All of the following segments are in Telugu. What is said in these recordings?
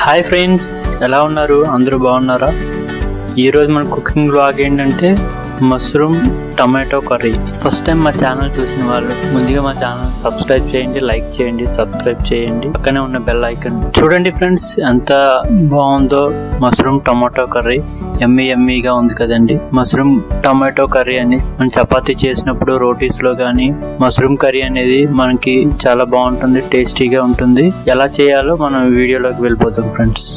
హాయ్ ఫ్రెండ్స్, ఎలా ఉన్నారు? అందరూ బాగున్నారా? ఈరోజు మన కుకింగ్ వ్లాగ్ ఏంటంటే mushroom tomato curry. First time మా ఛానల్ చూసిన వాళ్ళు ముందుగా మా ఛానల్ సబ్స్క్రైబ్ చేయండి, లైక్ చేయండి, సబ్స్క్రైబ్ చేయండి, పక్కనే ఉన్న బెల్ ఐకాన్ చూడండి. ఫ్రెండ్స్, ఎంత బాగుందో మష్రూమ్ టమాటో కర్రీ. ఎమ్మీగా ఉంది కదండి. మష్రూమ్ టమాటో కర్రీ అని మనం చపాతీ చేసినప్పుడు రోటీస్ లో కానీ మష్రూమ్ కర్రీ అనేది మనకి చాలా బాగుంటుంది, టేస్టీగా ఉంటుంది. ఎలా చేయాలో మనం వీడియోలోకి వెళ్ళిపోతాం ఫ్రెండ్స్.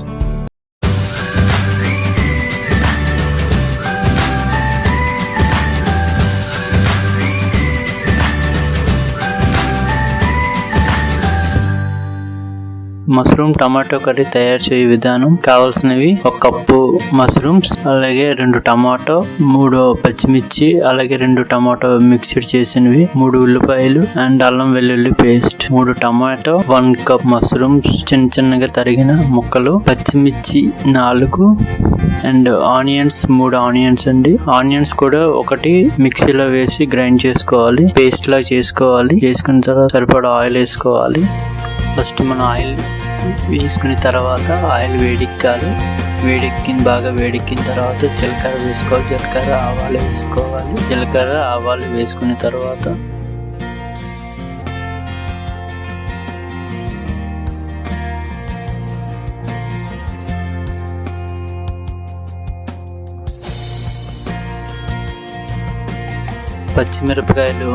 మష్రూమ్ టమాటో కర్రీ తయారు చేయే విధానం. కావాల్సినవి: 1 కప్పు మష్రూమ్స్, అలాగే 2 టమాటో, 3 పచ్చిమిర్చి, అలాగే 2 టమాటో మిక్స్డ్ చేసినవి, 3 ఉల్లిపాయలు అండ్ అల్లం వెల్లుల్లి పేస్ట్, 3 టమాటో, 1 కప్ మష్రూమ్స్ చిన్నగా తరిగిన ముక్కలు, పచ్చిమిర్చి 4 అండ్ ఆనియన్స్ 3 ఆనియన్స్ అండి. ఆనియన్స్ కూడా ఒకటి మిక్సీలో వేసి గ్రైండ్ చేసుకోవాలి, పేస్ట్ లా చేసుకోవాలి. చేసుకున్న తర్వాత సరిపడా ఆయిల్ వేసుకోవాలి. ఫస్ట్ మనం ఆయిల్ వేసుకున్న తర్వాత ఆయిల్ వేడెక్కాలి. బాగా వేడెక్కిన తర్వాత జీలకర్ర వేసుకోవాలి. జీలకర్ర ఆవాలు వేసుకోవాలి. జీలకర్ర ఆవాలు వేసుకున్న తర్వాత పచ్చిమిరపకాయలు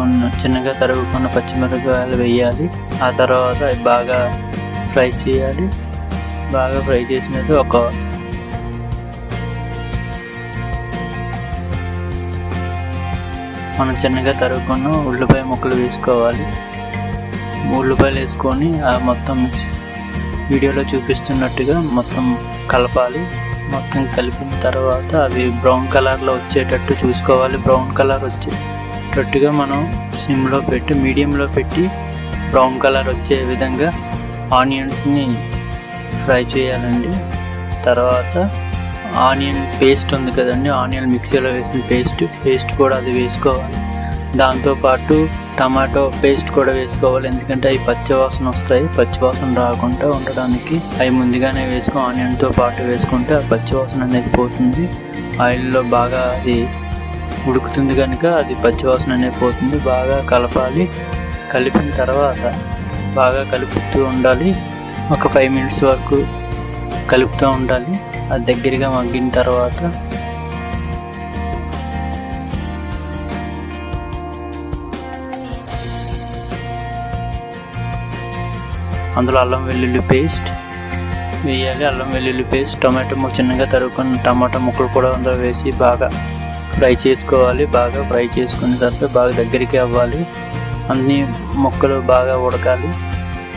చిన్నగా తరుగుకున్న పచ్చిమిరపకాయలు వేయాలి. ఆ తర్వాత బాగా ఫ్రై చేయాలి. బాగా ఫ్రై చేసినది మనం చిన్నగా తరుగుకున్న ఉల్లిపాయ ముక్కలు వేసుకోవాలి. ఉల్లిపాయలు వేసుకొని మొత్తం వీడియోలో చూపిస్తున్నట్టుగా మొత్తం కలపాలి. మొత్తం కలిపిన తర్వాత అవి బ్రౌన్ కలర్లో వచ్చేటట్టు చూసుకోవాలి. బ్రౌన్ కలర్ వచ్చేటట్టుగా మనం సిమ్లో పెట్టి మీడియంలో పెట్టి బ్రౌన్ కలర్ వచ్చే విధంగా ఆనియన్స్ని ఫ్రై చేయాలండి. తర్వాత ఆనియన్ పేస్ట్ ఉంది కదండి, ఆనియన్ మిక్సీలో వేసిన పేస్ట్ కూడా అది వేసుకోవాలి. దాంతోపాటు టమాటో పేస్ట్ కూడా వేసుకోవాలి, ఎందుకంటే అవి పచ్చివాసన వస్తాయి. పచ్చివాసన రాకుండా ఉండడానికి అవి ముందుగానే ఆనియన్తో పాటు వేసుకుంటే ఆ పచ్చివాసన అనేది పోతుంది. ఆయిల్లో బాగా అది ఉడుకుతుంది కనుక అది పచ్చివాసన అనేది పోతుంది. బాగా కలపాలి. కలిపిన తర్వాత బాగా కలుపుతూ ఉండాలి. ఒక 5 minutes వరకు కలుపుతూ ఉండాలి. అది దగ్గరగా మగ్గిన తర్వాత అందులో అల్లం వెల్లుల్లి పేస్ట్ వేయాలి. అల్లం వెల్లుల్లి పేస్ట్, టమాటో చిన్నగా తరుగుకున్న టమాటా ముక్కలు కూడా అందులో వేసి బాగా ఫ్రై చేసుకోవాలి. బాగా ఫ్రై చేసుకున్న తర్వాత బాగా దగ్గరికి అవ్వాలి. అన్ని ముక్కలు బాగా ఉడకాలి.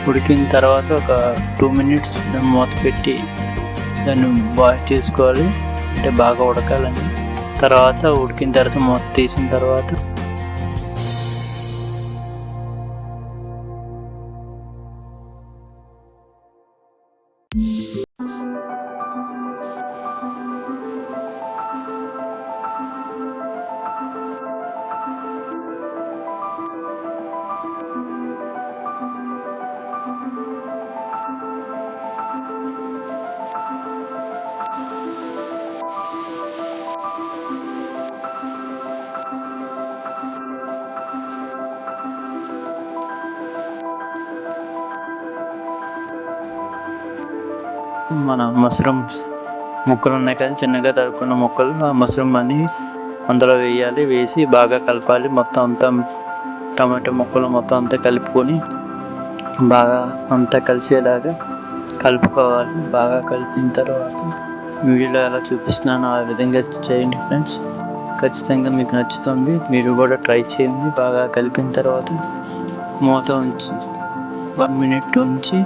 ఉడికిన తర్వాత ఒక 2 minutes మూత పెట్టి దాన్ని బాయిల్ చేసుకోవాలి, అంటే బాగా ఉడకాలని. తర్వాత ఉడికిన తర్వాత మూత తీసిన తర్వాత మన మష్రూమ్స్ ముక్కలు ఉన్నాయి కదా, చిన్నగా తరుక్కున్న ముక్కలు, ఆ మష్రూమ్ అని అందులో వేయాలి. వేసి బాగా కలపాలి. మొత్తం అంతా టమాటో ముక్కలు మొత్తం అంతా కలుపుకొని బాగా అంతా కలిసేలాగా కలుపుకోవాలి. బాగా కలిపిన తర్వాత వీడియోలో ఎలా చూపిస్తున్నానో ఆ విధంగా చేయండి ఫ్రెండ్స్. ఖచ్చితంగా మీకు నచ్చుతుంది. మీరు కూడా ట్రై చేయండి. బాగా కలిపిన తర్వాత మూత ఉంచి 1 minute ఉంచి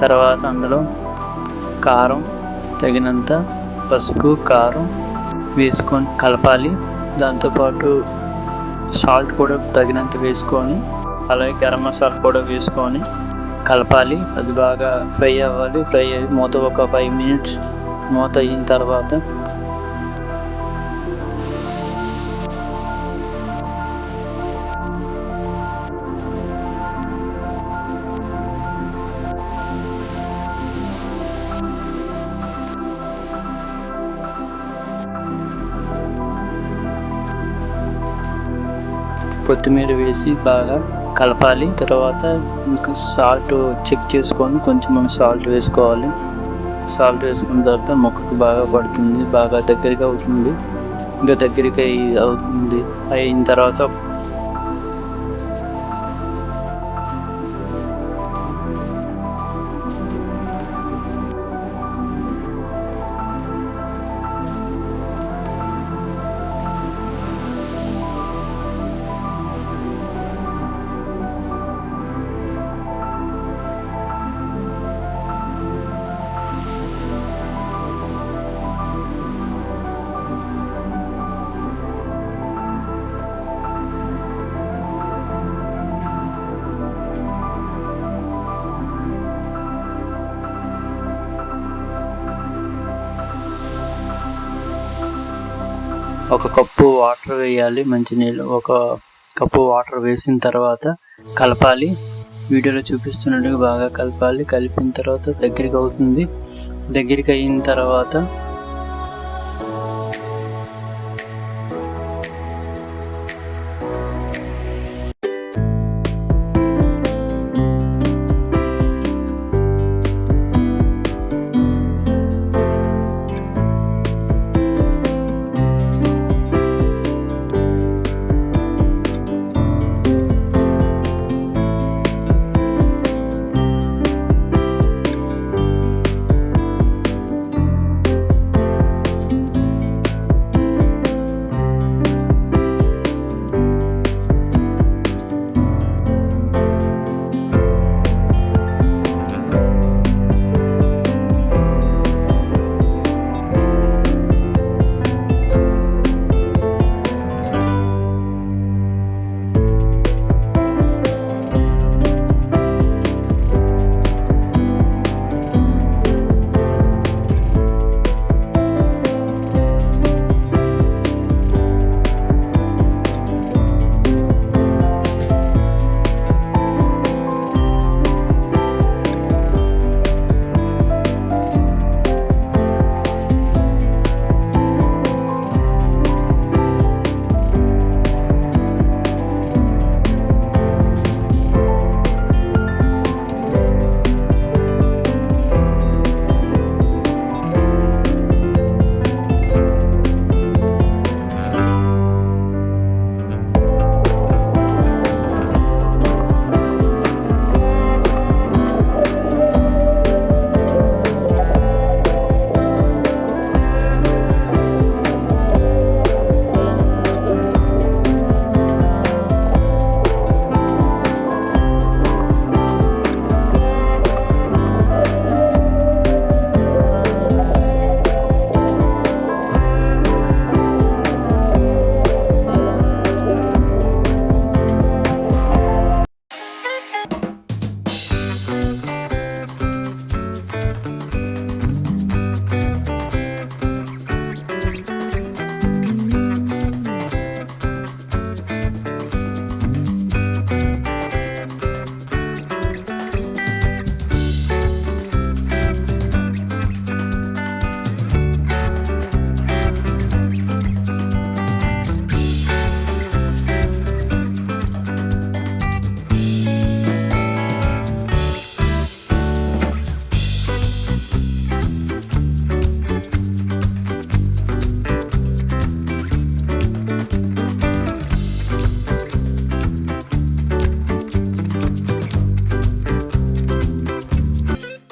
తర్వాత అందులో కారం తగినంత, పసుపు కారం వేసుకొని కలపాలి. దాంతోపాటు సాల్ట్ కూడా తగినంత వేసుకొని, అలాగే గరం మసాలా కూడా వేసుకొని కలపాలి. అది బాగా ఫ్రై అవ్వాలి. ఫ్రై అయ్యి మూత ఒక 5 minutes మూత అయిన తర్వాత కొత్తిమీర వేసి బాగా కలపాలి. తర్వాత ఇంకా సాల్ట్ చెక్ చేసుకొని కొంచెం మనం సాల్ట్ వేసుకోవాలి. సాల్ట్ వేసుకున్న తర్వాత ముక్కకు బాగా పడుతుంది, బాగా దగ్గరగా అవుతుంది. ఇంకా దగ్గరికి అవుతుంది. అయిన తర్వాత ఒక కప్పు వాటర్ వేయాలి, మంచినీళ్ళు. ఒక కప్పు వాటర్ వేసిన తర్వాత కలపాలి. వీడియోలో చూపిస్తున్నట్టుగా బాగా కలపాలి. కలిపిన తర్వాత దగ్గరికి అవుతుంది. దగ్గరికి అయిన తర్వాత